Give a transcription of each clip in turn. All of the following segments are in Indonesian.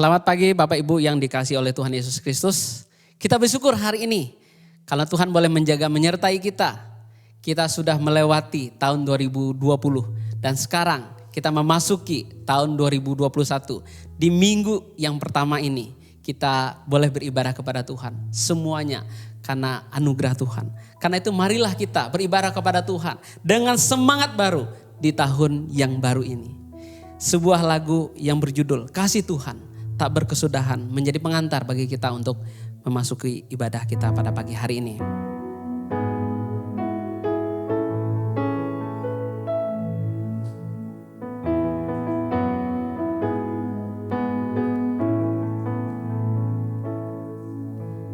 Selamat pagi Bapak Ibu yang dikasihi oleh Tuhan Yesus Kristus. Kita bersyukur hari ini karena Tuhan boleh menjaga menyertai kita. Kita sudah melewati tahun 2020 dan sekarang kita memasuki tahun 2021. Di minggu yang pertama ini kita boleh beribadah kepada Tuhan. Semuanya karena anugerah Tuhan. Karena itu marilah kita beribadah kepada Tuhan dengan semangat baru di tahun yang baru ini. Sebuah lagu yang berjudul Kasih Tuhan tak berkesudahan menjadi pengantar bagi kita untuk memasuki ibadah kita pada pagi hari ini.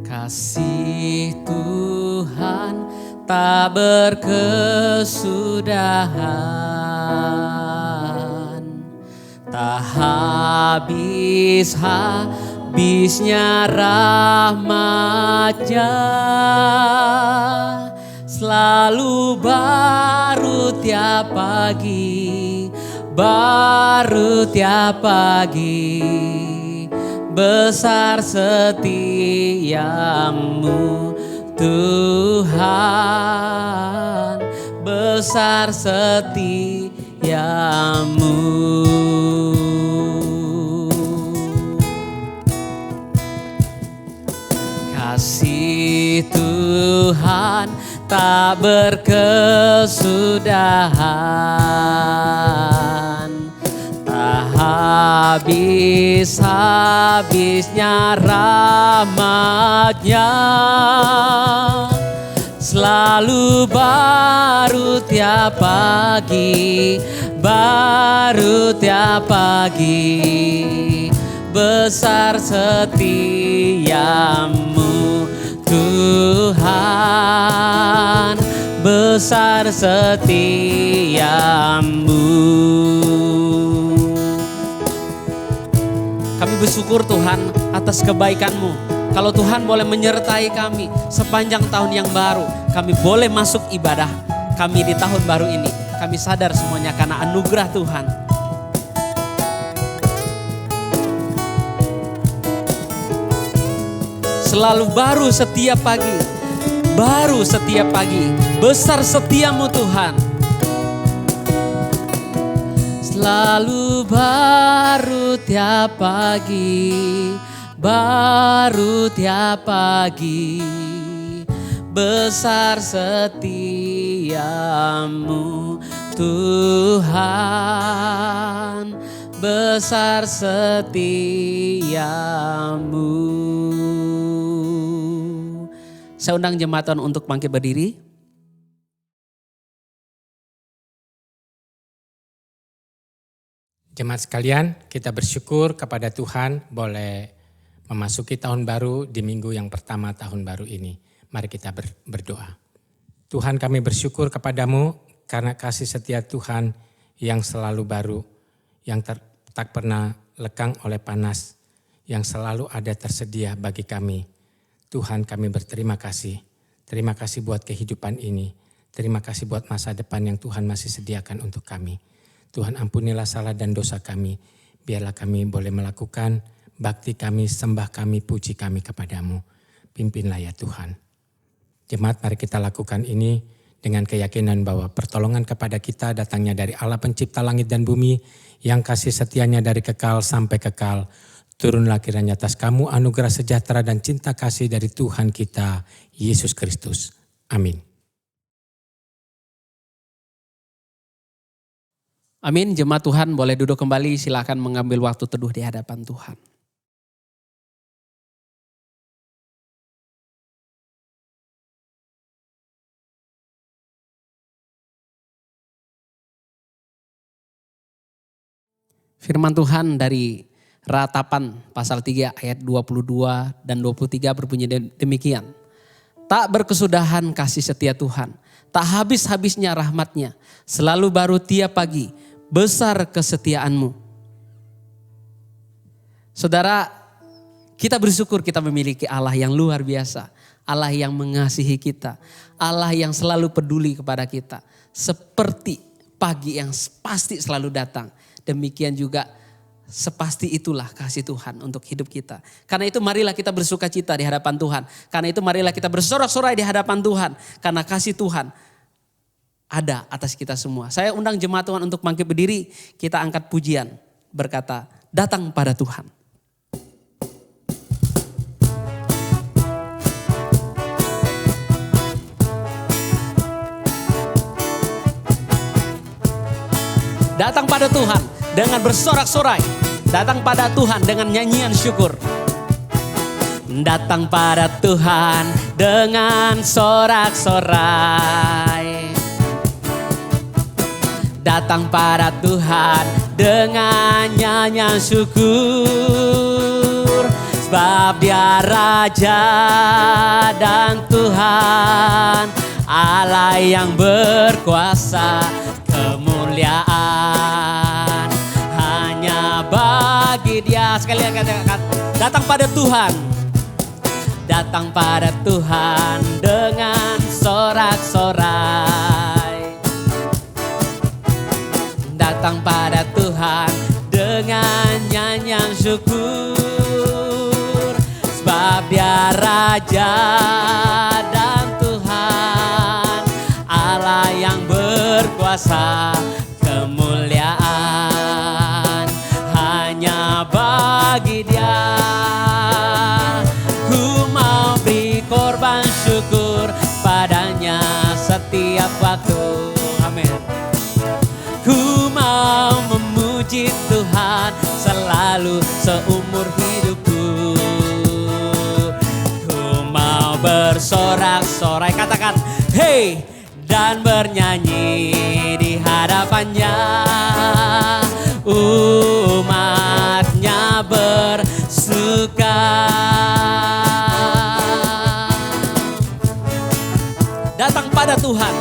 Kasih Tuhan tak berkesudahan, tak habisnya rahmat-Nya, selalu baru tiap pagi, besar setiamu Tuhan, besar setiamu. Kasih Tuhan tak berkesudahan, tak habisnya rahmat-Nya, selalu baru tiap pagi, besar setiamu Tuhan, besar setiamu. Kami bersyukur Tuhan atas kebaikan-Mu. Kalau Tuhan boleh menyertai kami sepanjang tahun yang baru, kami boleh masuk ibadah kami di tahun baru ini. Kami sadar semuanya karena anugerah Tuhan. Selalu baru setiap pagi, besar setiamu Tuhan. Selalu baru tiap pagi, besar setiamu Tuhan, besar setiamu. Saya undang jemaat Tuhan untuk bangkit berdiri. Jemaat sekalian, kita bersyukur kepada Tuhan boleh memasuki tahun baru di minggu yang pertama tahun baru ini. Mari kita berdoa. Tuhan, kami bersyukur kepadamu karena kasih setia Tuhan yang selalu baru, yang tak pernah lekang oleh panas, yang selalu ada tersedia bagi kami. Tuhan, kami berterima kasih. Terima kasih buat kehidupan ini. Terima kasih buat masa depan yang Tuhan masih sediakan untuk kami. Tuhan, ampunilah salah dan dosa kami. Biarlah kami boleh melakukan bakti kami, sembah kami, puji kami kepadamu. Pimpinlah ya Tuhan. Jemaat, mari kita lakukan ini dengan keyakinan bahwa pertolongan kepada kita datangnya dari Allah pencipta langit dan bumi, yang kasih setianya dari kekal sampai kekal. Turunlah kiranya atas kamu anugerah sejahtera dan cinta kasih dari Tuhan kita, Yesus Kristus. Amin. Amin. Jemaat Tuhan boleh duduk kembali, silakan mengambil waktu teduh di hadapan Tuhan. Firman Tuhan dari Ratapan pasal 3 ayat 22 dan 23 berbunyi demikian. Tak berkesudahan kasih setia Tuhan, tak habis-habisnya rahmat-Nya, selalu baru tiap pagi, besar kesetiaan-Mu. Saudara, kita bersyukur kita memiliki Allah yang luar biasa. Allah yang mengasihi kita. Allah yang selalu peduli kepada kita. Seperti pagi yang pasti selalu datang. Demikian juga sepasti itulah kasih Tuhan untuk hidup kita. Karena itu marilah kita bersuka cita di hadapan Tuhan. Karena itu marilah kita bersorak-sorai di hadapan Tuhan. Karena kasih Tuhan ada atas kita semua. Saya undang jemaat Tuhan untuk bangkit berdiri. Kita angkat pujian berkata, datang pada Tuhan. Datang pada Tuhan dengan bersorak-sorai. Datang pada Tuhan dengan nyanyian syukur. Datang pada Tuhan dengan sorak-sorai. Datang pada Tuhan dengan nyanyian syukur. Sebab Dia Raja dan Tuhan, Allah yang berkuasa. Kemuliaan hanya bagi Dia. Sekali lagi katakan, datang pada Tuhan. Datang pada Tuhan dengan sorak-sorai. Datang pada Tuhan dengan nyanyian syukur. Sebab Dia Raja dan Tuhan, Allah yang berkuasa. Kemuliaan hanya bagi Dia. Ku mau beri korban syukur padanya setiap waktu. Amin. Ku mau memuji Tuhan selalu seumur hidupku. Ku mau bersorak-sorai, katakan, hey, dan bernyanyi di hadapannya. Umatnya bersuka. Datang pada Tuhan.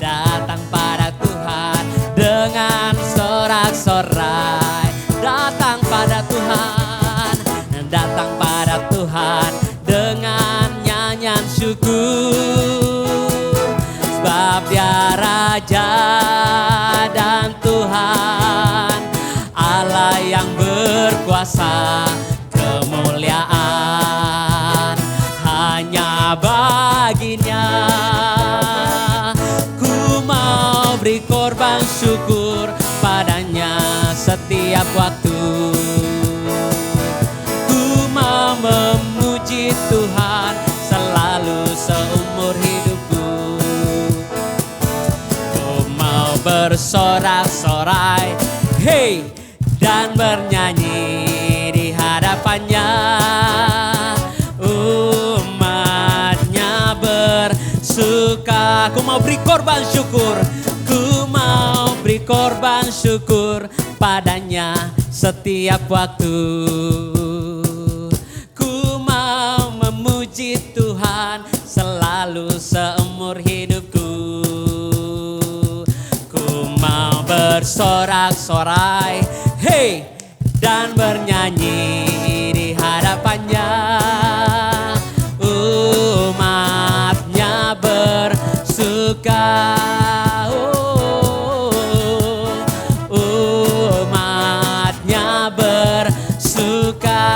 Datang pada Tuhan dengan sorak-sorai. Datang pada Tuhan. Datang pada Tuhan dengan nyanyian syukur. Sebab Dia Raja dan Tuhan, Allah yang berkuasa. Kemuliaan hanya baginya. Ku mau beri korban syukur padanya setiap waktu. Ku mau memuji Tuhan selalu seumur hidupku. Bersorak-sorai, hey, dan bernyanyi di hadapannya. Umatnya bersuka. Ku mau beri korban syukur. Ku mau beri korban syukur padanya setiap waktu. Ku mau memuji Tuhan selalu seumur hidupku. Bersorak-sorai, hey, dan bernyanyi di hadapannya. Umatnya bersuka. Umatnya bersuka.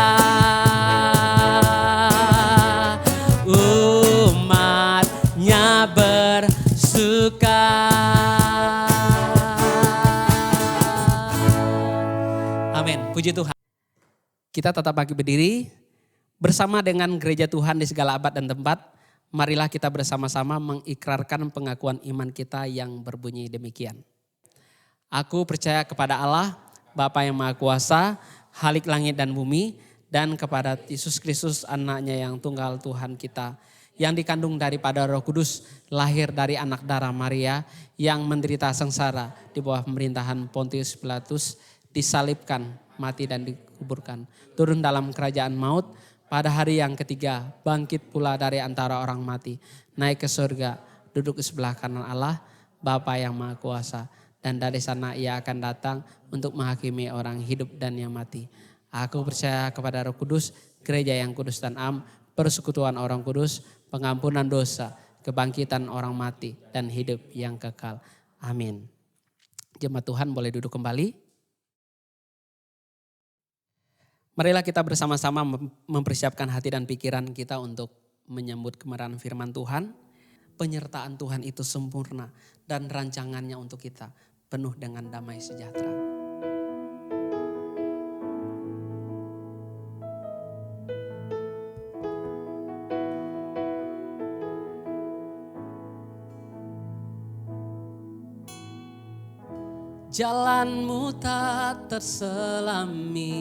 Umatnya bersuka. Puji Tuhan. Kita tetap bangkit berdiri bersama dengan gereja Tuhan di segala abad dan tempat. Marilah kita bersama-sama mengikrarkan pengakuan iman kita yang berbunyi demikian. Aku percaya kepada Allah, Bapa yang Maha Kuasa, Khalik langit dan bumi, dan kepada Yesus Kristus anaknya yang tunggal Tuhan kita, yang dikandung daripada Roh Kudus, lahir dari anak darah Maria, yang menderita sengsara di bawah pemerintahan Pontius Pilatus, disalibkan, mati dan dikuburkan, turun dalam kerajaan maut, pada hari yang ketiga bangkit pula dari antara orang mati, naik ke surga, duduk di sebelah kanan Allah, Bapa yang Maha Kuasa, dan dari sana Ia akan datang untuk menghakimi orang hidup dan yang mati. Aku percaya kepada Roh Kudus, gereja yang kudus dan am, persekutuan orang kudus, pengampunan dosa, kebangkitan orang mati, dan hidup yang kekal. Amin. Jemaat Tuhan boleh duduk kembali. Marilah kita bersama-sama mempersiapkan hati dan pikiran kita untuk menyambut kemerahan firman Tuhan. Penyertaan Tuhan itu sempurna dan rancangannya untuk kita penuh dengan damai sejahtera. Jalanmu tak terselami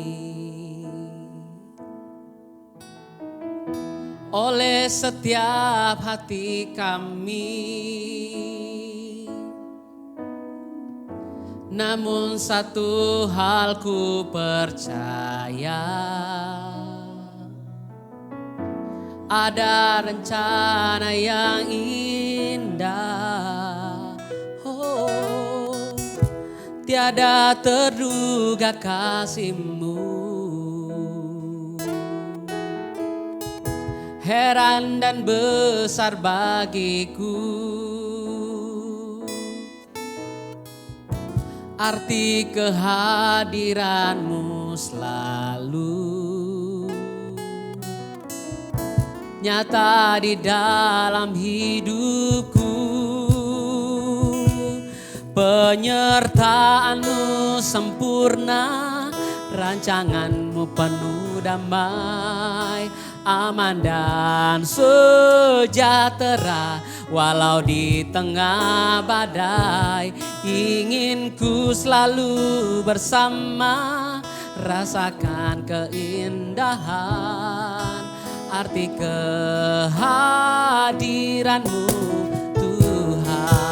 oleh setiap hati kami, namun satu hal ku percaya, ada rencana yang indah. Oh, tiada terduga kasih-Mu. Heran dan besar bagiku arti kehadiran-Mu selalu nyata di dalam hidupku. Penyertaan-Mu sempurna, rancangan-Mu penuh damai, aman dan sejahtera. Walau di tengah badai, ingin ku selalu bersama, rasakan keindahan arti kehadiran-Mu Tuhan.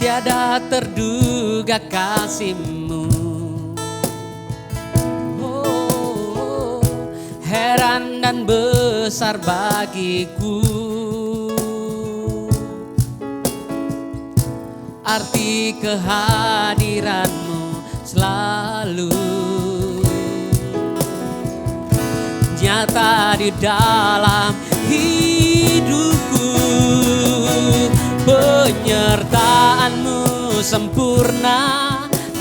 Tiada terduga kasih-Mu. Oh, heran dan besar bagiku arti kehadiran-Mu selalu nyata di dalam hidupku. Penyertaan-Mu sempurna,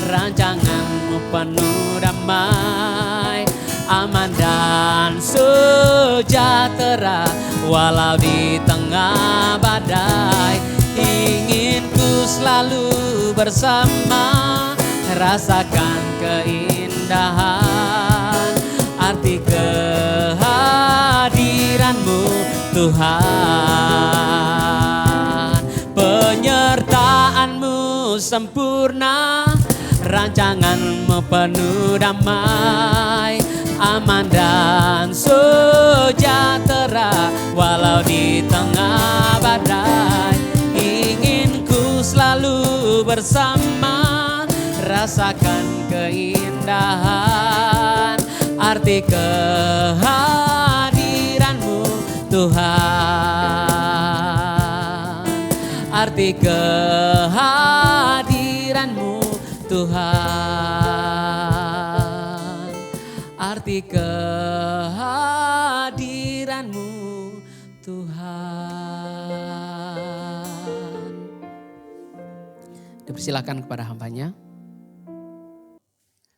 rancangan-Mu penuh damai, aman dan sejahtera. Walau di tengah badai, ingin ku selalu bersama, rasakan keindahan arti kehadiran-Mu Tuhan. Penyertaan-Mu sempurna, rancangan-Mu penuh damai, aman dan sejahtera. Walau di tengah badai, ingin ku selalu bersama, rasakan keindahan arti kehadiran-Mu Tuhan. Arti kehadiran-Mu Tuhan. Arti kehadiran-Mu Tuhan. Dipersilakan kepada hambanya.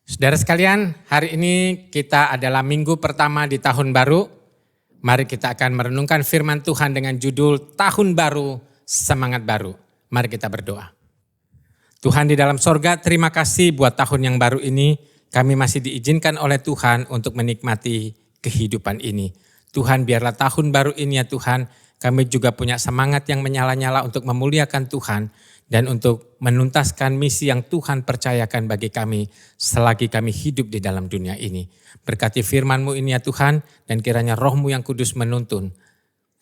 Saudara sekalian, hari ini kita adalah minggu pertama di tahun baru. Mari kita akan merenungkan firman Tuhan dengan judul Tahun Baru, Semangat Baru. Mari kita berdoa. Tuhan di dalam sorga, terima kasih buat tahun yang baru ini. Kami masih diizinkan oleh Tuhan untuk menikmati kehidupan ini. Tuhan, biarlah tahun baru ini ya Tuhan, kami juga punya semangat yang menyala-nyala untuk memuliakan Tuhan dan untuk menuntaskan misi yang Tuhan percayakan bagi kami selagi kami hidup di dalam dunia ini. Berkati firman-Mu ini ya Tuhan, dan kiranya Roh-Mu yang kudus menuntun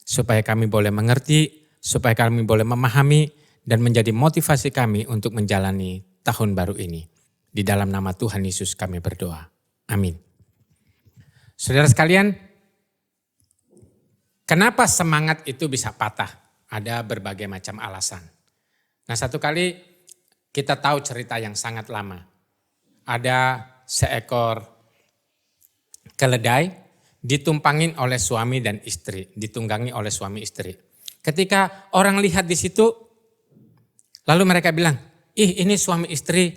supaya kami boleh mengerti, supaya kami boleh memahami dan menjadi motivasi kami untuk menjalani tahun baru ini. Di dalam nama Tuhan Yesus kami berdoa. Amin. Saudara sekalian, kenapa semangat itu bisa patah? Ada berbagai macam alasan. Nah, satu kali kita tahu cerita yang sangat lama. Ada seekor keledai ditumpangin oleh suami dan istri, ditunggangi oleh suami istri. Ketika orang lihat di situ, lalu mereka bilang, ini suami istri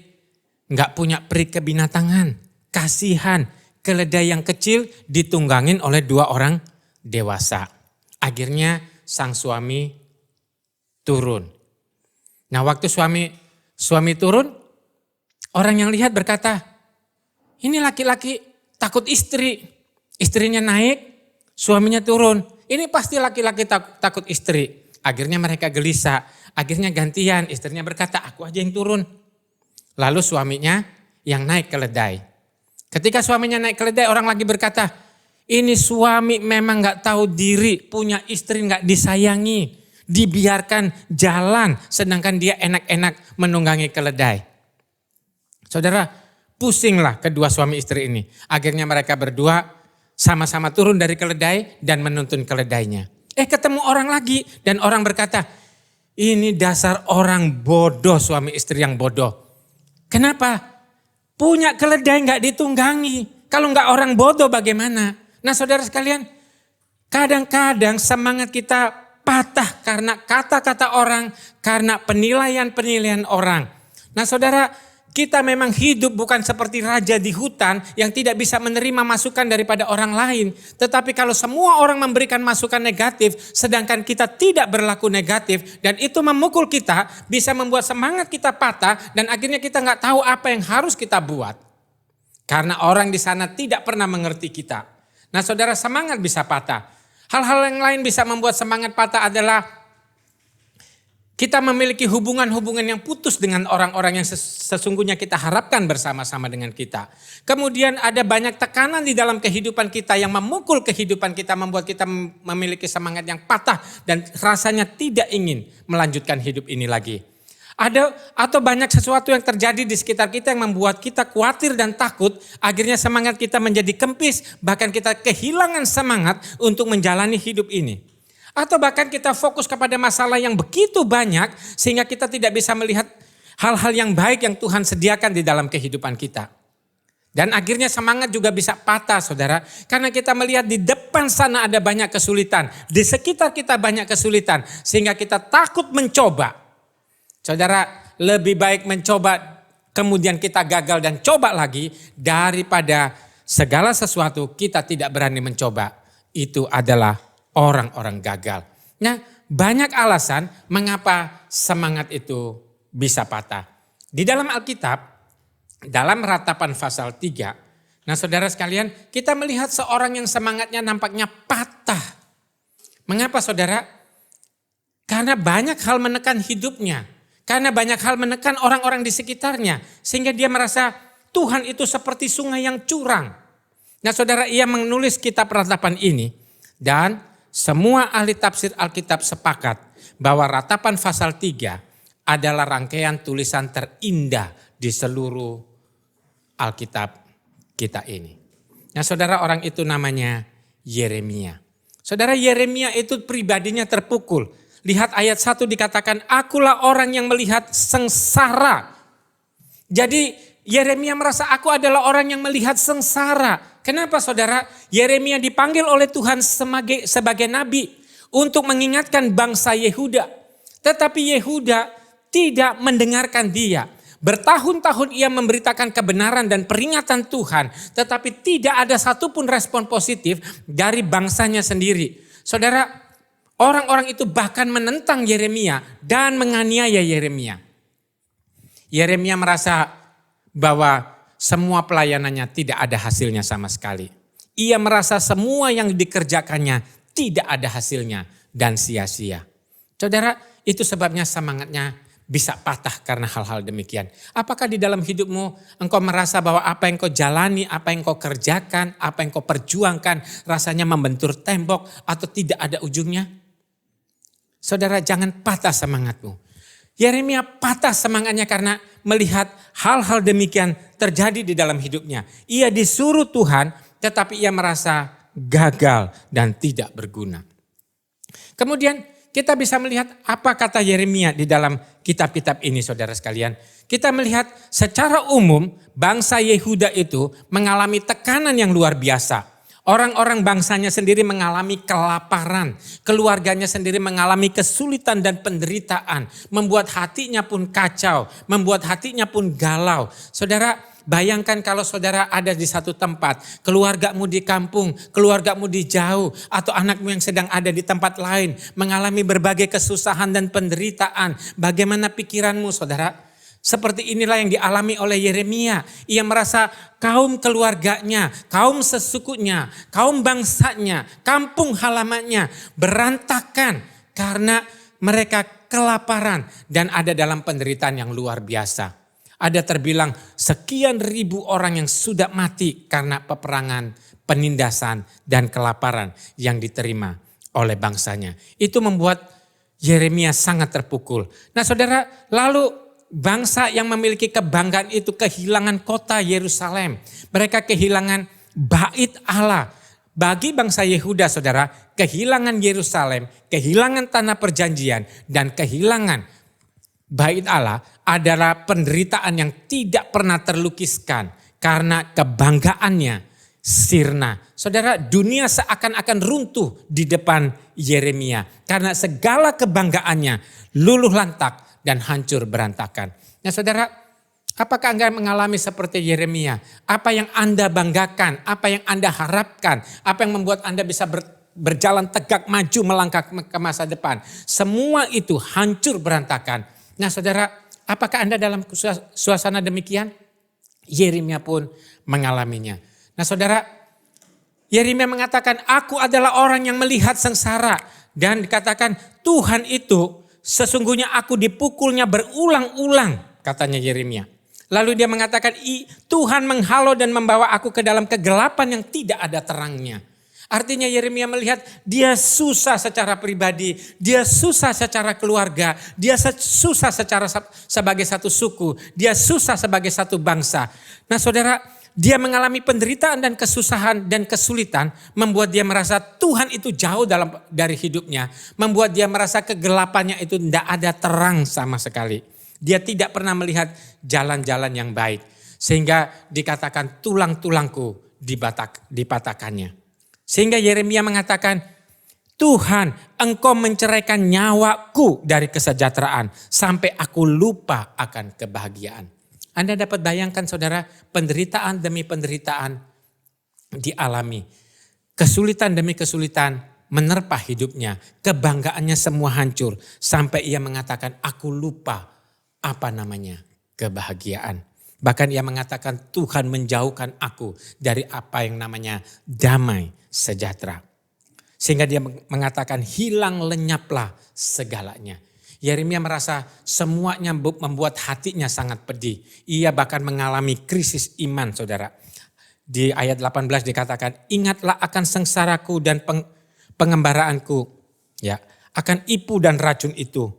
nggak punya peri kebinatangan, kasihan, keledai yang kecil ditunggangin oleh 2 orang dewasa. Akhirnya sang suami turun. Nah, waktu suami turun, orang yang lihat berkata, ini laki-laki takut istri. Istrinya naik, suaminya turun. Ini pasti laki-laki takut istri. Akhirnya mereka gelisah. Akhirnya gantian, istrinya berkata, aku aja yang turun. Lalu suaminya yang naik keledai. Ketika suaminya naik keledai, orang lagi berkata, ini suami memang gak tahu diri, punya istri gak disayangi. Dibiarkan jalan, sedangkan dia enak-enak menunggangi keledai. Saudara, pusinglah kedua suami istri ini. Akhirnya mereka berdua sama-sama turun dari keledai dan menuntun keledainya. Ketemu orang lagi dan orang berkata, ini dasar orang bodoh, suami istri yang bodoh. Kenapa? Punya keledai gak ditunggangi. Kalau gak orang bodoh bagaimana? Nah, saudara sekalian, kadang-kadang semangat kita patah karena kata-kata orang, karena penilaian-penilaian orang. Nah, saudara, kita memang hidup bukan seperti raja di hutan yang tidak bisa menerima masukan daripada orang lain. Tetapi kalau semua orang memberikan masukan negatif, sedangkan kita tidak berlaku negatif, dan itu memukul kita, bisa membuat semangat kita patah, dan akhirnya kita nggak tahu apa yang harus kita buat. Karena orang di sana tidak pernah mengerti kita. Nah, saudara, semangat bisa patah. Hal-hal yang lain bisa membuat semangat patah adalah kita memiliki hubungan-hubungan yang putus dengan orang-orang yang sesungguhnya kita harapkan bersama-sama dengan kita. Kemudian ada banyak tekanan di dalam kehidupan kita yang memukul kehidupan kita, membuat kita memiliki semangat yang patah dan rasanya tidak ingin melanjutkan hidup ini lagi. Atau banyak sesuatu yang terjadi di sekitar kita yang membuat kita khawatir dan takut, akhirnya semangat kita menjadi kempis, bahkan kita kehilangan semangat untuk menjalani hidup ini. Atau bahkan kita fokus kepada masalah yang begitu banyak sehingga kita tidak bisa melihat hal-hal yang baik yang Tuhan sediakan di dalam kehidupan kita. Dan akhirnya semangat juga bisa patah, saudara. Karena kita melihat di depan sana ada banyak kesulitan. Di sekitar kita banyak kesulitan. Sehingga kita takut mencoba. Saudara, lebih baik mencoba kemudian kita gagal dan coba lagi. Daripada segala sesuatu kita tidak berani mencoba. Itu adalah orang-orang gagal. Nah, banyak alasan mengapa semangat itu bisa patah. Di dalam Alkitab, dalam Ratapan pasal 3, nah saudara sekalian, kita melihat seorang yang semangatnya nampaknya patah. Mengapa, saudara? Karena banyak hal menekan hidupnya. Karena banyak hal menekan orang-orang di sekitarnya. Sehingga dia merasa Tuhan itu seperti sungai yang curang. Nah, saudara, ia menulis kitab Ratapan ini dan semua ahli tafsir Alkitab sepakat bahwa Ratapan pasal 3 adalah rangkaian tulisan terindah di seluruh Alkitab kita ini. Nah, saudara, orang itu namanya Yeremia. Saudara, Yeremia itu pribadinya terpukul. Lihat ayat 1 dikatakan, akulah orang yang melihat sengsara. Jadi Yeremia merasa aku adalah orang yang melihat sengsara. Kenapa, saudara? Yeremia dipanggil oleh Tuhan sebagai nabi untuk mengingatkan bangsa Yehuda. Tetapi Yehuda tidak mendengarkan dia. Bertahun-tahun ia memberitakan kebenaran dan peringatan Tuhan. Tetapi tidak ada satupun respon positif dari bangsanya sendiri. Saudara, orang-orang itu bahkan menentang Yeremia dan menganiaya Yeremia. Yeremia merasa bahwa semua pelayanannya tidak ada hasilnya sama sekali. Ia merasa semua yang dikerjakannya tidak ada hasilnya dan sia-sia. Saudara, itu sebabnya semangatnya bisa patah karena hal-hal demikian. Apakah di dalam hidupmu engkau merasa bahwa apa yang kau jalani, apa yang kau kerjakan, apa yang kau perjuangkan rasanya membentur tembok atau tidak ada ujungnya? Saudara, jangan patah semangatmu. Yeremia patah semangatnya karena melihat hal-hal demikian terjadi di dalam hidupnya. Ia disuruh Tuhan tetapi ia merasa gagal dan tidak berguna. Kemudian kita bisa melihat apa kata Yeremia di dalam kitab-kitab ini, saudara sekalian. Kita melihat secara umum bangsa Yehuda itu mengalami tekanan yang luar biasa. Orang-orang bangsanya sendiri mengalami kelaparan. Keluarganya sendiri mengalami kesulitan dan penderitaan. Membuat hatinya pun kacau. Membuat hatinya pun galau. Saudara, bayangkan kalau saudara ada di satu tempat. Keluargamu di kampung, keluargamu di jauh. Atau anakmu yang sedang ada di tempat lain. Mengalami berbagai kesusahan dan penderitaan. Bagaimana pikiranmu, saudara? Seperti inilah yang dialami oleh Yeremia. Ia merasa kaum keluarganya, kaum sesukunya, kaum bangsanya, kampung halamannya berantakan karena mereka kelaparan dan ada dalam penderitaan yang luar biasa. Ada terbilang sekian ribu orang yang sudah mati karena peperangan, penindasan dan kelaparan yang diterima oleh bangsanya. Itu membuat Yeremia sangat terpukul. Nah saudara, lalu bangsa yang memiliki kebanggaan itu kehilangan kota Yerusalem. Mereka kehilangan bait Allah. Bagi bangsa Yehuda saudara, kehilangan Yerusalem, kehilangan tanah perjanjian dan kehilangan bait Allah adalah penderitaan yang tidak pernah terlukiskan karena kebanggaannya sirna. Saudara, dunia seakan-akan runtuh di depan Yeremia karena segala kebanggaannya luluh lantak dan hancur berantakan. Nah saudara, apakah Anda mengalami seperti Yeremia? Apa yang Anda banggakan? Apa yang Anda harapkan? Apa yang membuat Anda bisa berjalan tegak maju melangkah ke masa depan? Semua itu hancur berantakan. Nah saudara, apakah Anda dalam suasana demikian? Yeremia pun mengalaminya. Nah saudara, Yeremia mengatakan, aku adalah orang yang melihat sengsara. Dan dikatakan Tuhan itu sesungguhnya aku dipukulnya berulang-ulang, katanya Yeremia. Lalu dia mengatakan, Tuhan menghalau dan membawa aku ke dalam kegelapan yang tidak ada terangnya. Artinya Yeremia melihat dia susah secara pribadi, dia susah secara keluarga, dia susah sebagai satu suku, dia susah sebagai satu bangsa. Nah saudara, dia mengalami penderitaan dan kesusahan dan kesulitan membuat dia merasa Tuhan itu jauh dari hidupnya. Membuat dia merasa kegelapannya itu tidak ada terang sama sekali. Dia tidak pernah melihat jalan-jalan yang baik. Sehingga dikatakan tulang-tulangku dipatahkannya. Sehingga Yeremia mengatakan, Tuhan engkau menceraikan nyawaku dari kesejahteraan sampai aku lupa akan kebahagiaan. Anda dapat bayangkan saudara, penderitaan demi penderitaan dialami. Kesulitan demi kesulitan menerpa hidupnya. Kebanggaannya semua hancur. Sampai ia mengatakan, aku lupa apa namanya kebahagiaan. Bahkan ia mengatakan Tuhan menjauhkan aku dari apa yang namanya damai sejahtera. Sehingga dia mengatakan hilang lenyaplah segalanya. Yeremia merasa semuanya membuat hatinya sangat pedih. Ia bahkan mengalami krisis iman saudara. Di ayat 18 dikatakan, ingatlah akan sengsaraku dan pengembaraanku. Ya, akan ipu dan racun itu.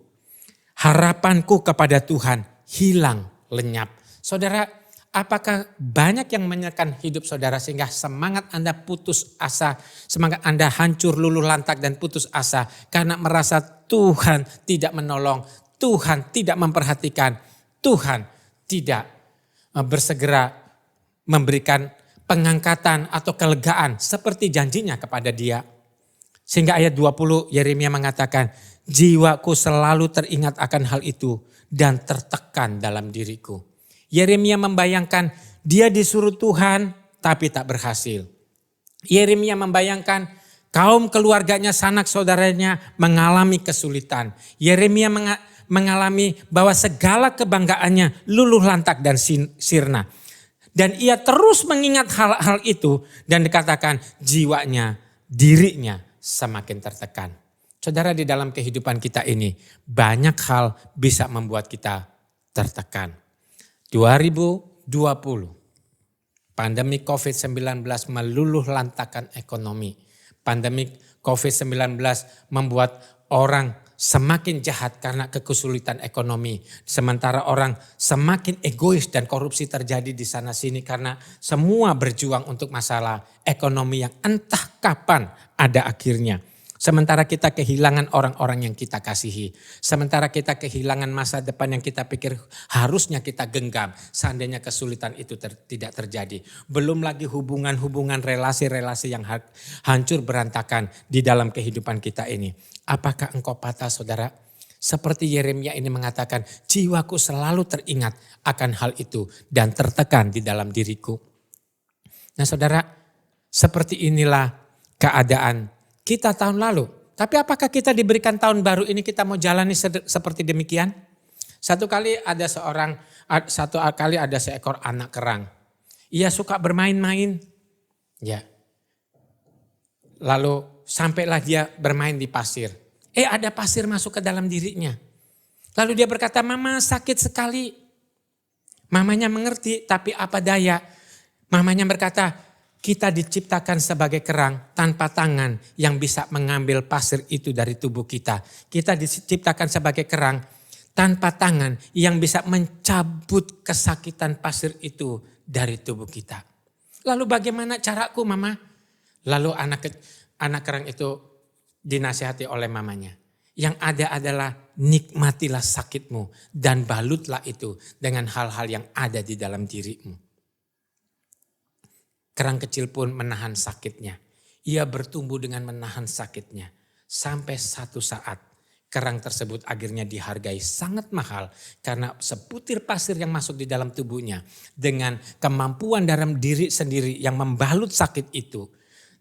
Harapanku kepada Tuhan hilang lenyap. Saudara, apakah banyak yang menyerahkan hidup saudara sehingga semangat Anda putus asa, semangat Anda hancur luluh lantak dan putus asa karena merasa Tuhan tidak menolong, Tuhan tidak memperhatikan, Tuhan tidak bersegera memberikan pengangkatan atau kelegaan seperti janjinya kepada dia. Sehingga ayat 20 Yeremia mengatakan, jiwaku selalu teringat akan hal itu dan tertekan dalam diriku. Yeremia membayangkan dia disuruh Tuhan tapi tak berhasil. Yeremia membayangkan kaum keluarganya, sanak saudaranya mengalami kesulitan. Yeremia mengalami bahwa segala kebanggaannya luluh lantak dan sirna. Dan ia terus mengingat hal-hal itu dan dikatakan jiwanya, dirinya semakin tertekan. Saudara, di dalam kehidupan kita ini banyak hal bisa membuat kita tertekan. 2020, pandemi COVID-19 meluluh lantakan ekonomi. Pandemi COVID-19 membuat orang semakin jahat karena kesulitan ekonomi. Sementara orang semakin egois dan korupsi terjadi di sana sini karena semua berjuang untuk masalah ekonomi yang entah kapan ada akhirnya. Sementara kita kehilangan orang-orang yang kita kasihi. Sementara kita kehilangan masa depan yang kita pikir harusnya kita genggam. Seandainya kesulitan itu tidak terjadi. Belum lagi hubungan-hubungan relasi-relasi yang hancur berantakan di dalam kehidupan kita ini. Apakah engkau patah saudara? Seperti Yeremia ini mengatakan, jiwaku selalu teringat akan hal itu dan tertekan di dalam diriku. Nah saudara, seperti inilah keadaan kita tahun lalu. Tapi apakah kita diberikan tahun baru ini kita mau jalani seperti demikian? Satu kali ada seekor anak kerang. Ia suka bermain-main. Ya. Lalu sampailah dia bermain di pasir. Ada pasir masuk ke dalam dirinya. Lalu dia berkata, "Mama sakit sekali." Mamanya mengerti, tapi apa daya. Mamanya berkata, kita diciptakan sebagai kerang tanpa tangan yang bisa mengambil pasir itu dari tubuh kita. Kita diciptakan sebagai kerang tanpa tangan yang bisa mencabut kesakitan pasir itu dari tubuh kita. Lalu bagaimana caraku mama? Lalu anak kerang itu dinasihati oleh mamanya. Yang ada adalah nikmatilah sakitmu dan balutlah itu dengan hal-hal yang ada di dalam dirimu. Kerang kecil pun menahan sakitnya. Ia bertumbuh dengan menahan sakitnya. Sampai satu saat kerang tersebut akhirnya dihargai sangat mahal. Karena sebutir pasir yang masuk di dalam tubuhnya. Dengan kemampuan dalam diri sendiri yang membalut sakit itu.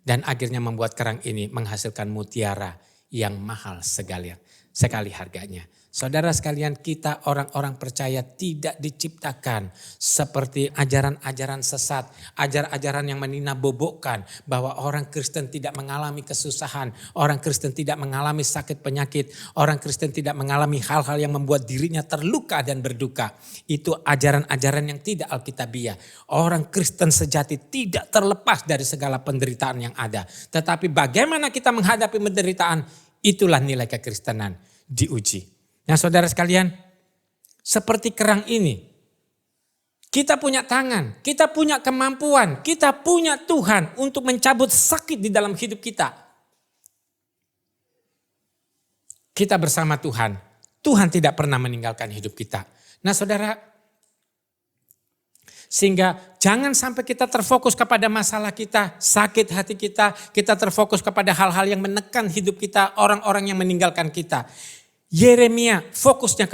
Dan akhirnya membuat kerang ini menghasilkan mutiara yang mahal sekali harganya. Saudara sekalian, kita orang-orang percaya tidak diciptakan seperti ajaran-ajaran sesat, ajaran-ajaran yang meninabobokan bahwa orang Kristen tidak mengalami kesusahan, orang Kristen tidak mengalami sakit penyakit, orang Kristen tidak mengalami hal-hal yang membuat dirinya terluka dan berduka. Itu ajaran-ajaran yang tidak alkitabiah. Orang Kristen sejati tidak terlepas dari segala penderitaan yang ada. Tetapi bagaimana kita menghadapi penderitaan, itulah nilai kekristenan diuji. Nah saudara sekalian, seperti kerang ini, kita punya tangan, kita punya kemampuan, kita punya Tuhan untuk mencabut sakit di dalam hidup kita. Kita bersama Tuhan, Tuhan tidak pernah meninggalkan hidup kita. Nah saudara, sehingga jangan sampai kita terfokus kepada masalah kita, sakit hati kita terfokus kepada hal-hal yang menekan hidup kita, orang-orang yang meninggalkan kita. Yeremia fokusnya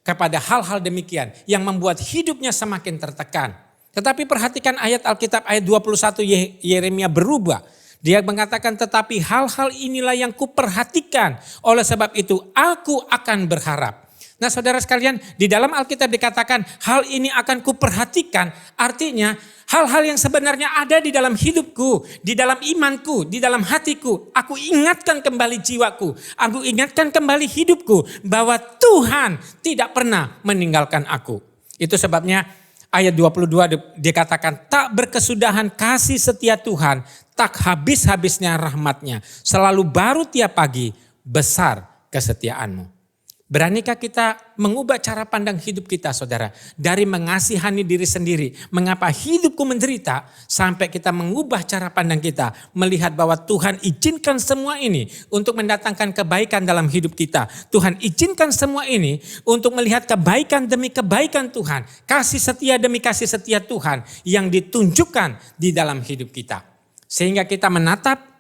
kepada hal-hal demikian yang membuat hidupnya semakin tertekan. Tetapi perhatikan ayat Alkitab ayat 21 Yeremia berubah. Dia mengatakan tetapi hal-hal inilah yang kuperhatikan. Oleh sebab itu aku akan berharap. Nah saudara sekalian, di dalam Alkitab dikatakan hal ini akan kuperhatikan. Artinya hal-hal yang sebenarnya ada di dalam hidupku, di dalam imanku, di dalam hatiku. Aku ingatkan kembali jiwaku, aku ingatkan kembali hidupku bahwa Tuhan tidak pernah meninggalkan aku. Itu sebabnya ayat 22 dikatakan tak berkesudahan kasih setia Tuhan, tak habis-habisnya rahmatnya. Selalu baru tiap pagi, besar kesetiaanmu. Beranikah kita mengubah cara pandang hidup kita saudara. Dari mengasihani diri sendiri. Mengapa hidupku menderita. Sampai kita mengubah cara pandang kita. Melihat bahwa Tuhan izinkan semua ini. Untuk mendatangkan kebaikan dalam hidup kita. Tuhan izinkan semua ini. Untuk melihat kebaikan demi kebaikan Tuhan. Kasih setia demi kasih setia Tuhan. Yang ditunjukkan di dalam hidup kita. Sehingga kita menatap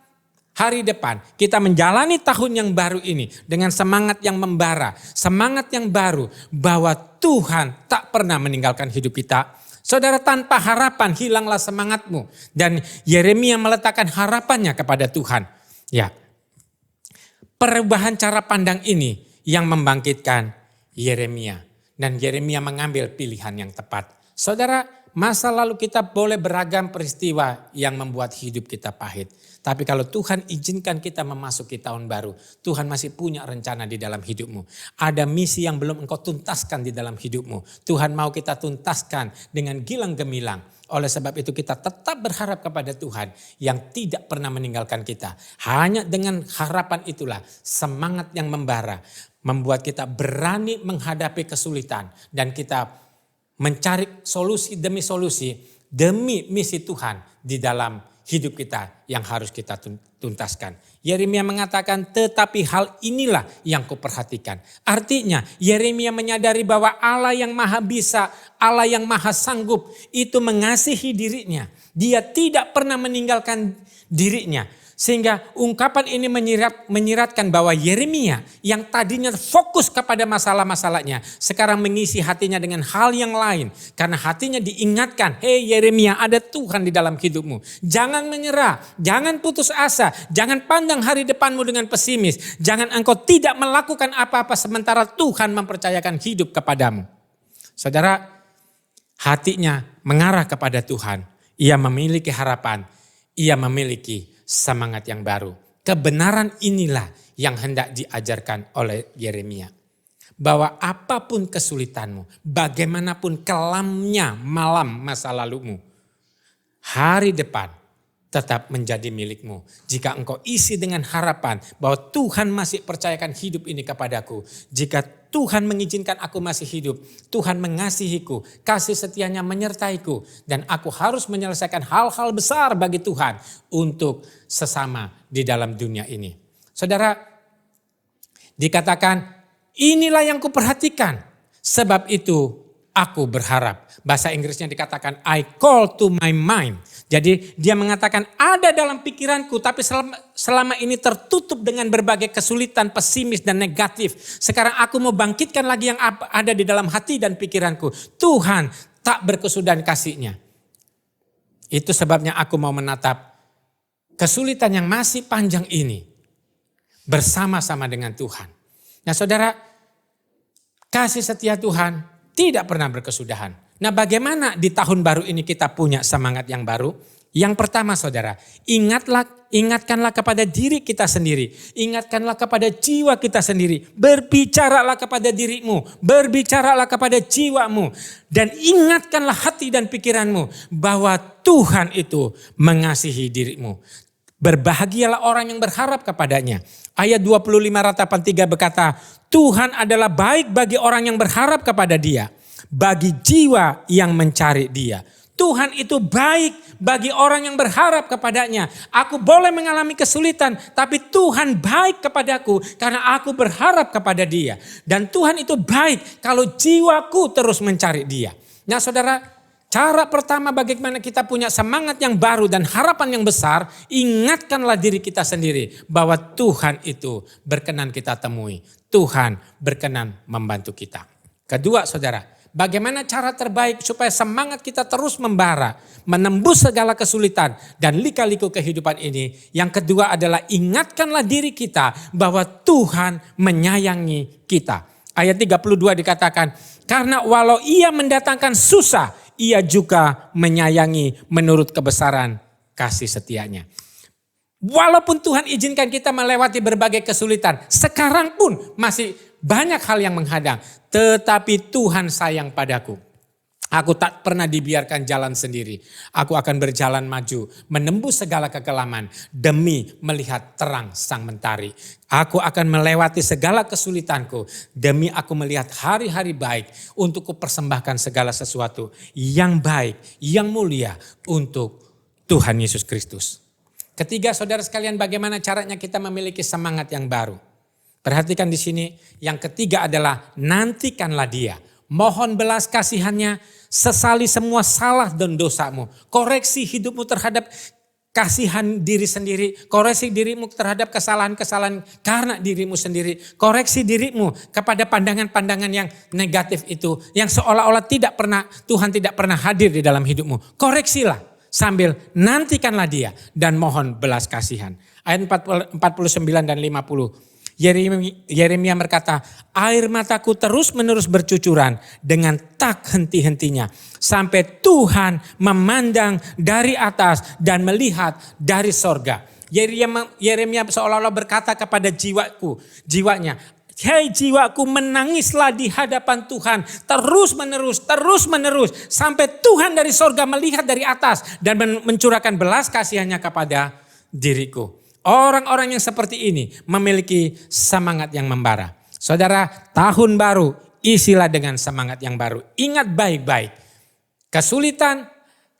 hari depan, kita menjalani tahun yang baru ini dengan semangat yang membara, semangat yang baru bahwa Tuhan tak pernah meninggalkan hidup kita. Saudara, tanpa harapan hilanglah semangatmu. Dan Yeremia meletakkan harapannya kepada Tuhan. Ya, perubahan cara pandang ini yang membangkitkan Yeremia. Dan Yeremia mengambil pilihan yang tepat. Saudara, masa lalu kita boleh beragam peristiwa yang membuat hidup kita pahit. Tapi kalau Tuhan izinkan kita memasuki tahun baru, Tuhan masih punya rencana di dalam hidupmu. Ada misi yang belum engkau tuntaskan di dalam hidupmu. Tuhan mau kita tuntaskan dengan gilang gemilang. Oleh sebab itu kita tetap berharap kepada Tuhan yang tidak pernah meninggalkan kita. Hanya dengan harapan itulah semangat yang membara. Membuat kita berani menghadapi kesulitan. Dan kita mencari solusi demi misi Tuhan di dalam hidup kita yang harus kita tuntaskan. Yeremia mengatakan, tetapi hal inilah yang kuperhatikan. Artinya Yeremia menyadari bahwa Allah yang maha bisa, Allah yang maha sanggup itu mengasihi dirinya. Dia tidak pernah meninggalkan dirinya. Sehingga ungkapan ini menyiratkan bahwa Yeremia yang tadinya fokus kepada masalah-masalahnya, sekarang mengisi hatinya dengan hal yang lain. Karena hatinya diingatkan, hei Yeremia, ada Tuhan di dalam hidupmu. Jangan menyerah, jangan putus asa, jangan pandang hari depanmu dengan pesimis. Jangan engkau tidak melakukan apa-apa sementara Tuhan mempercayakan hidup kepadamu. Saudara, hatinya mengarah kepada Tuhan. Ia memiliki harapan, ia memiliki semangat yang baru. Kebenaran inilah yang hendak diajarkan oleh Yeremia. Bahwa apapun kesulitanmu, bagaimanapun kelamnya malam masa lalumu, hari depan tetap menjadi milikmu. Jika engkau isi dengan harapan bahwa Tuhan masih percayakan hidup ini kepadaku. Jika Tuhan mengizinkan aku masih hidup, Tuhan mengasihiku, kasih setianya menyertaiku. Dan aku harus menyelesaikan hal-hal besar bagi Tuhan untuk sesama di dalam dunia ini. Saudara, dikatakan inilah yang kuperhatikan, sebab itu aku berharap. Bahasa Inggrisnya dikatakan I call to my mind. Jadi dia mengatakan ada dalam pikiranku tapi selama ini tertutup dengan berbagai kesulitan, pesimis dan negatif. Sekarang aku mau bangkitkan lagi yang ada di dalam hati dan pikiranku. Tuhan tak berkesudahan kasih-Nya. Itu sebabnya aku mau menatap kesulitan yang masih panjang ini bersama-sama dengan Tuhan. Nah saudara, kasih setia Tuhan tidak pernah berkesudahan. Nah bagaimana di tahun baru ini kita punya semangat yang baru? Yang pertama saudara, ingatkanlah kepada diri kita sendiri. Ingatkanlah kepada jiwa kita sendiri. Berbicaralah kepada dirimu. Berbicaralah kepada jiwamu. Dan ingatkanlah hati dan pikiranmu bahwa Tuhan itu mengasihi dirimu. Berbahagialah orang yang berharap kepadanya. Ayat 25 ratapan 3 berkata, Tuhan adalah baik bagi orang yang berharap kepada Dia. Bagi jiwa yang mencari Dia. Tuhan itu baik bagi orang yang berharap kepadanya. Aku boleh mengalami kesulitan, tapi Tuhan baik kepadaku karena aku berharap kepada Dia. Dan Tuhan itu baik kalau jiwaku terus mencari Dia. Nah saudara, cara pertama bagaimana kita punya semangat yang baru dan harapan yang besar, ingatkanlah diri kita sendiri bahwa Tuhan itu berkenan kita temui. Tuhan berkenan membantu kita. Kedua saudara, bagaimana cara terbaik supaya semangat kita terus membara, menembus segala kesulitan dan lika-liku kehidupan ini. Yang kedua adalah ingatkanlah diri kita bahwa Tuhan menyayangi kita. Ayat 32 dikatakan, karena walau Ia mendatangkan susah, Ia juga menyayangi menurut kebesaran kasih setia-Nya. Walaupun Tuhan izinkan kita melewati berbagai kesulitan, sekarang pun masih banyak hal yang menghadang. Tetapi Tuhan sayang padaku. Aku tak pernah dibiarkan jalan sendiri. Aku akan berjalan maju, menembus segala kekelaman demi melihat terang sang mentari. Aku akan melewati segala kesulitanku demi aku melihat hari-hari baik untuk kupersembahkan segala sesuatu yang baik, yang mulia untuk Tuhan Yesus Kristus. Ketiga saudara sekalian, bagaimana caranya kita memiliki semangat yang baru? Perhatikan di sini, yang ketiga adalah nantikanlah Dia. Mohon belas kasihannya, sesali semua salah dan dosamu. Koreksi hidupmu terhadap kasihan diri sendiri. Koreksi dirimu terhadap kesalahan-kesalahan karena dirimu sendiri. Koreksi dirimu kepada pandangan-pandangan yang negatif itu. Yang seolah-olah Tuhan tidak pernah hadir di dalam hidupmu. Koreksilah sambil nantikanlah Dia dan mohon belas kasihan. Ayat 49 dan 50. Yeremia berkata, air mataku terus menerus bercucuran dengan tak henti-hentinya. Sampai Tuhan memandang dari atas dan melihat dari sorga. Yeremia seolah-olah berkata kepada jiwanya, hei jiwaku, menangislah di hadapan Tuhan terus menerus. Sampai Tuhan dari sorga melihat dari atas dan mencurahkan belas kasihannya kepada diriku. Orang-orang yang seperti ini memiliki semangat yang membara. Saudara, tahun baru isilah dengan semangat yang baru. Ingat baik-baik. Kesulitan,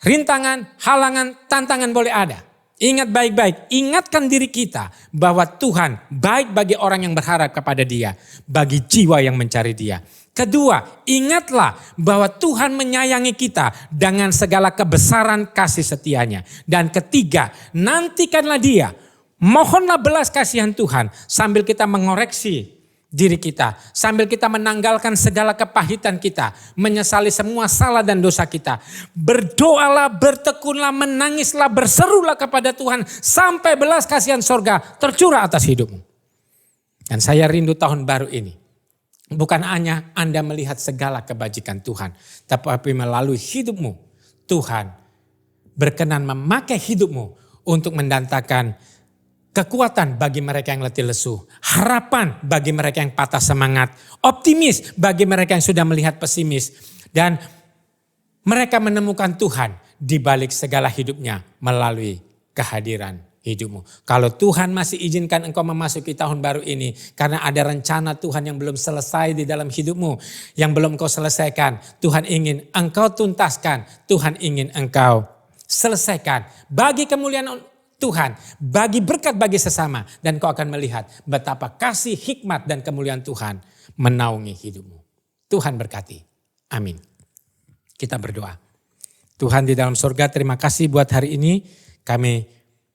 rintangan, halangan, tantangan boleh ada. Ingat baik-baik, ingatkan diri kita bahwa Tuhan baik bagi orang yang berharap kepada Dia, bagi jiwa yang mencari Dia. Kedua, ingatlah bahwa Tuhan menyayangi kita dengan segala kebesaran kasih setianya. Dan ketiga, nantikanlah Dia, mohonlah belas kasihan Tuhan sambil kita mengoreksi diri kita, sambil kita menanggalkan segala kepahitan kita, menyesali semua salah dan dosa kita. Berdoalah, bertekunlah, menangislah, berserulah kepada Tuhan sampai belas kasihan sorga tercurah atas hidupmu. Dan saya rindu tahun baru ini, bukan hanya Anda melihat segala kebajikan Tuhan, tapi melalui hidupmu Tuhan berkenan memakai hidupmu untuk mendatangkan kekuatan bagi mereka yang letih lesu, harapan bagi mereka yang patah semangat, optimis bagi mereka yang sudah melihat pesimis, dan mereka menemukan Tuhan di balik segala hidupnya melalui kehadiran hidupmu. Kalau Tuhan masih izinkan engkau memasuki tahun baru ini karena ada rencana Tuhan yang belum selesai di dalam hidupmu, yang belum engkau selesaikan, Tuhan ingin engkau tuntaskan, Tuhan ingin engkau selesaikan bagi kemuliaan Tuhan, bagi berkat bagi sesama, dan kau akan melihat betapa kasih, hikmat, dan kemuliaan Tuhan menaungi hidupmu. Tuhan berkati. Amin. Kita berdoa. Tuhan di dalam surga, terima kasih buat hari ini. Kami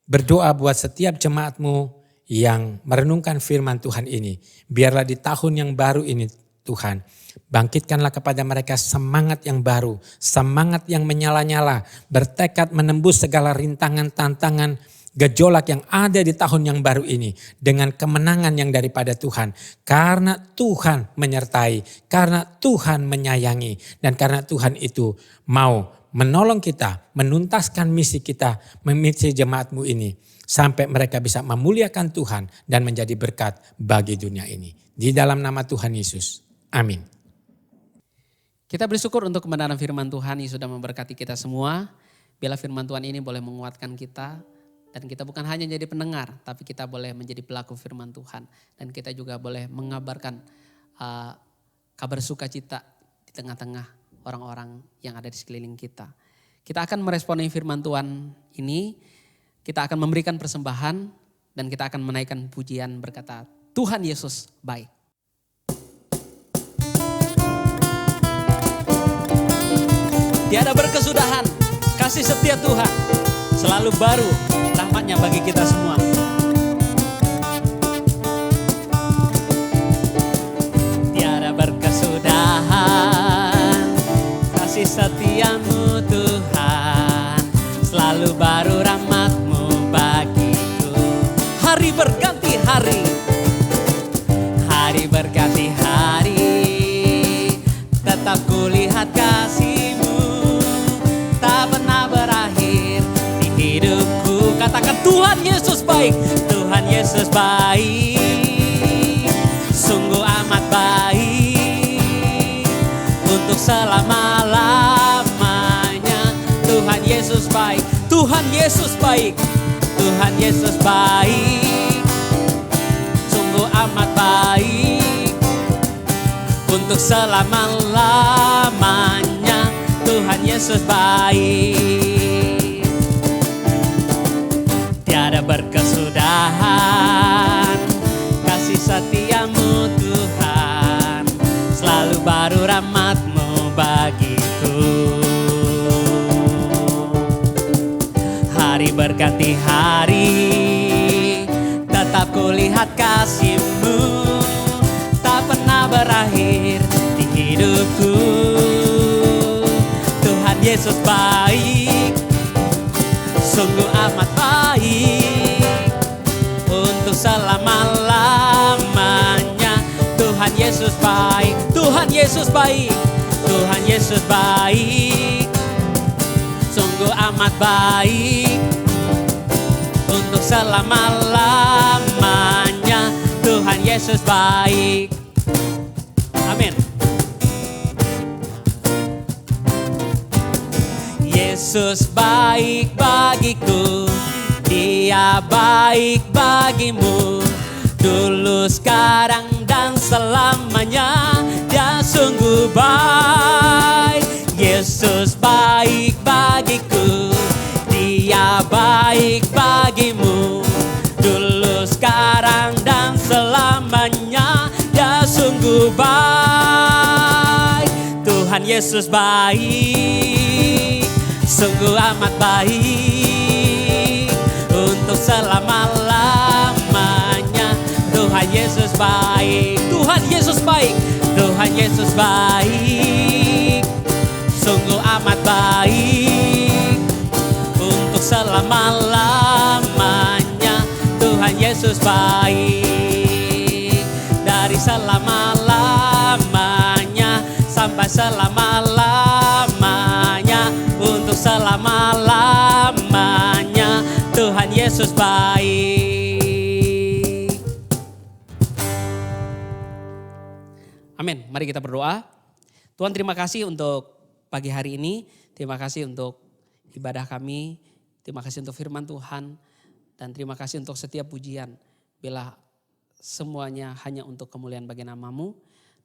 berdoa buat setiap jemaat-Mu yang merenungkan firman Tuhan ini. Biarlah di tahun yang baru ini Tuhan, bangkitkanlah kepada mereka semangat yang baru, semangat yang menyala-nyala, bertekad menembus segala rintangan, tantangan, gejolak yang ada di tahun yang baru ini dengan kemenangan yang daripada Tuhan. Karena Tuhan menyertai, karena Tuhan menyayangi, dan karena Tuhan itu mau menolong kita, menuntaskan misi kita, misi jemaat-Mu ini. Sampai mereka bisa memuliakan Tuhan dan menjadi berkat bagi dunia ini. Di dalam nama Tuhan Yesus. Amin. Kita bersyukur untuk kebenaran firman Tuhan yang sudah memberkati kita semua. Biarlah firman Tuhan ini boleh menguatkan kita. Dan kita bukan hanya jadi pendengar, tapi kita boleh menjadi pelaku firman Tuhan. Dan kita juga boleh mengabarkan kabar sukacita di tengah-tengah orang-orang yang ada di sekeliling kita. Kita akan meresponi firman Tuhan ini. Kita akan memberikan persembahan dan kita akan menaikkan pujian berkata, Tuhan Yesus baik. Tiada berkesudahan, kasih setia Tuhan selalu baru, rahmatnya bagi kita semua. Tiada berkesudahan, kasih setiamu Tuhan, selalu baru rahmatmu bagiku. Hari berganti hari, hari berganti hari, tetap kulihat kasih-Mu, tak pernah berakhir di hidupku. Katakan Tuhan Yesus baik, Tuhan Yesus baik, sungguh amat baik, untuk selama-lamanya. Tuhan Yesus baik, Tuhan Yesus baik, Tuhan Yesus baik, sungguh amat baik, untuk selama-lamanya. Tuhan Yesus baik. Tiada berkesudahan, kasih setiamu Tuhan, selalu baru rahmatmu bagiku. Hari berganti hari, tetap kulihat kasih-Mu, tak pernah berakhir di hidupku. Tuhan Yesus baik, sungguh amat baik, untuk selama-lamanya. Tuhan Yesus baik, Tuhan Yesus baik, Tuhan Yesus baik, sungguh amat baik, untuk selama-lamanya. Tuhan Yesus baik. Amin. Yesus baik bagiku, Dia baik bagimu, dulu, sekarang, dan selamanya. Dia sungguh baik. Yesus baik bagiku, Dia baik bagiku, Yesus baik, sungguh amat baik untuk selama-lamanya. Tuhan Yesus baik, Tuhan Yesus baik, Tuhan Yesus baik, sungguh amat baik untuk selama-lamanya. Tuhan Yesus baik dari selama-lamanya sampai selama-lamanya, untuk selama-lamanya. Tuhan Yesus baik. Amin. Mari kita berdoa. Tuhan, terima kasih untuk pagi hari ini. Terima kasih untuk ibadah kami. Terima kasih untuk firman Tuhan. Dan terima kasih untuk setiap pujian. Bila semuanya hanya untuk kemuliaan bagi nama-Mu.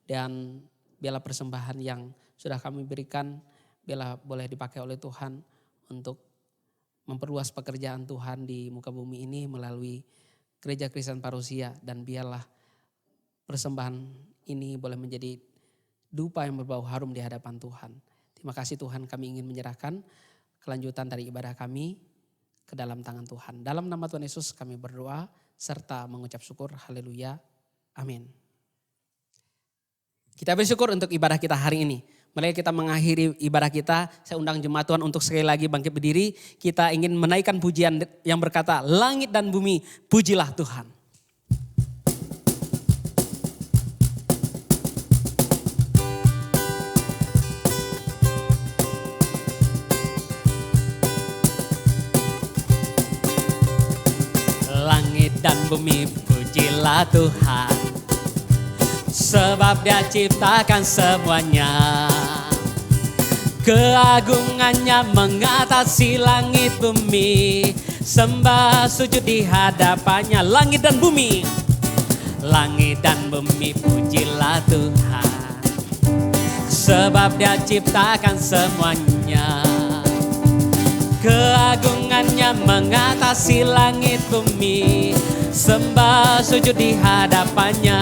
Dan biarlah persembahan yang sudah kami berikan, biarlah boleh dipakai oleh Tuhan untuk memperluas pekerjaan Tuhan di muka bumi ini melalui Gereja Kristen Parousia. Dan biarlah persembahan ini boleh menjadi dupa yang berbau harum di hadapan Tuhan. Terima kasih Tuhan, kami ingin menyerahkan kelanjutan dari ibadah kami ke dalam tangan Tuhan. Dalam nama Tuhan Yesus kami berdoa serta mengucap syukur. Haleluya. Amin. Kita bersyukur untuk ibadah kita hari ini. Mari kita mengakhiri ibadah kita. Saya undang jemaat Tuhan untuk sekali lagi bangkit berdiri. Kita ingin menaikkan pujian yang berkata, langit dan bumi pujilah Tuhan. Langit dan bumi pujilah Tuhan, sebab Dia ciptakan semuanya. Keagungannya mengatasi langit bumi, sembah sujud di hadapannya. Langit dan bumi, langit dan bumi pujilah Tuhan, sebab Dia ciptakan semuanya. Keagungannya mengatasi langit bumi, sembah sujud di hadapannya.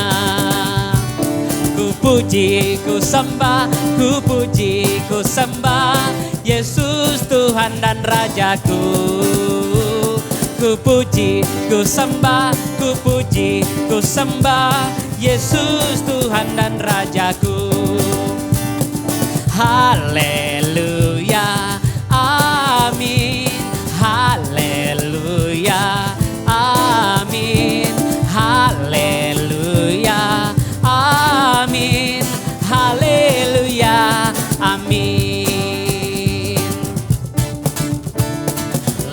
Ku puji, ku sembah, ku puji, ku sembah Yesus Tuhan dan Rajaku. Ku puji, ku sembah, ku puji, ku sembah Yesus Tuhan dan Rajaku. Haleluya, amin. Haleluya, amin. Haleluya, amin. Haleluya, amin.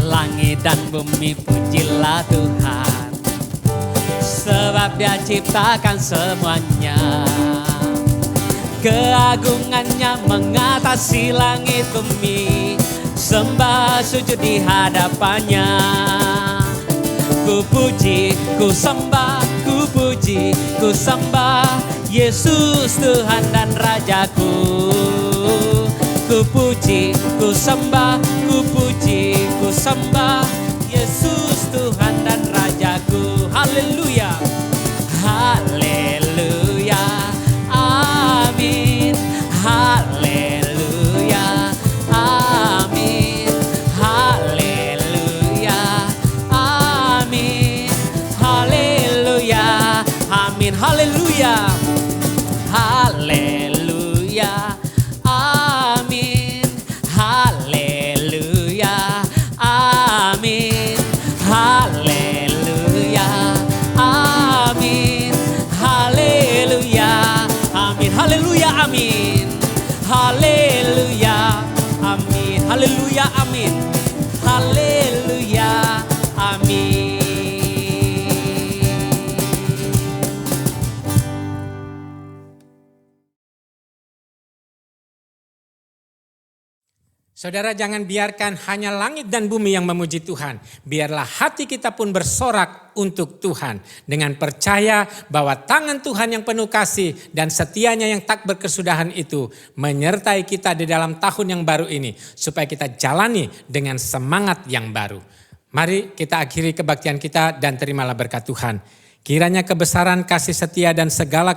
Langit dan bumi pujilah Tuhan, sebab Dia ciptakan semuanya. Keagungannya mengatasi langit bumi, sembah sujud di hadapannya. Ku puji, ku sembah, ku puji, ku sembah Yesus Tuhan dan Rajaku. Ku puji, ku sembah, ku puji, ku sembah Yesus Tuhan dan Rajaku. Haleluya, haleluya, amin. Haleluya, amin. Haleluya, amin. Haleluya, amin. Haleluya, haleluya, amin. Haleluya, amin. Haleluya, amin. Haleluya, amin. Haleluya, amin. Haleluya, amin. Haleluya, amin. Haleluya, amin. Saudara, jangan biarkan hanya langit dan bumi yang memuji Tuhan. Biarlah hati kita pun bersorak untuk Tuhan. Dengan percaya bahwa tangan Tuhan yang penuh kasih dan setianya yang tak berkesudahan itu menyertai kita di dalam tahun yang baru ini. Supaya kita jalani dengan semangat yang baru. Mari kita akhiri kebaktian kita dan terimalah berkat Tuhan. Kiranya kebesaran, kasih setia, dan segala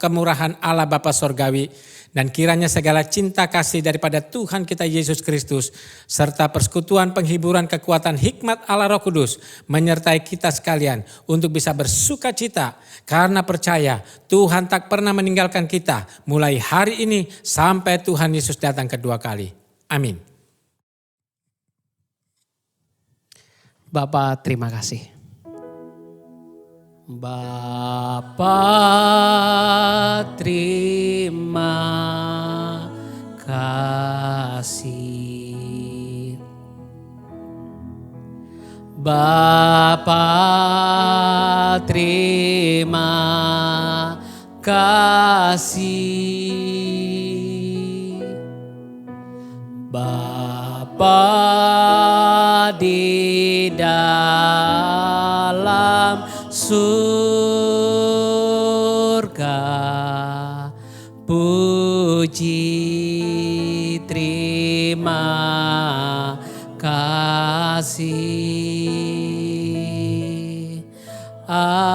kemurahan Allah Bapa Sorgawi, dan kiranya segala cinta kasih daripada Tuhan kita Yesus Kristus, serta persekutuan, penghiburan, kekuatan, hikmat Allah Roh Kudus, menyertai kita sekalian untuk bisa bersuka cita karena percaya Tuhan tak pernah meninggalkan kita mulai hari ini sampai Tuhan Yesus datang kedua kali. Amin. Bapa, terima kasih. Bapa, terima kasih. Bapa, terima kasih. Bapa di dalam surga, puji terima kasih. Amin.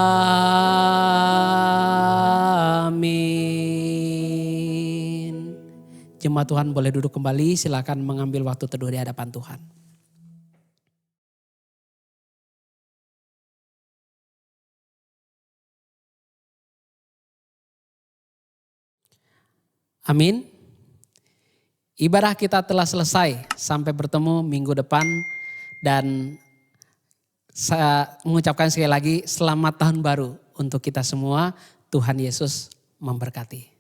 Jemaat Tuhan boleh duduk kembali, silakan mengambil waktu teduh di hadapan Tuhan. Amin. Ibadah kita telah selesai, sampai bertemu minggu depan, dan saya mengucapkan sekali lagi selamat tahun baru untuk kita semua. Tuhan Yesus memberkati.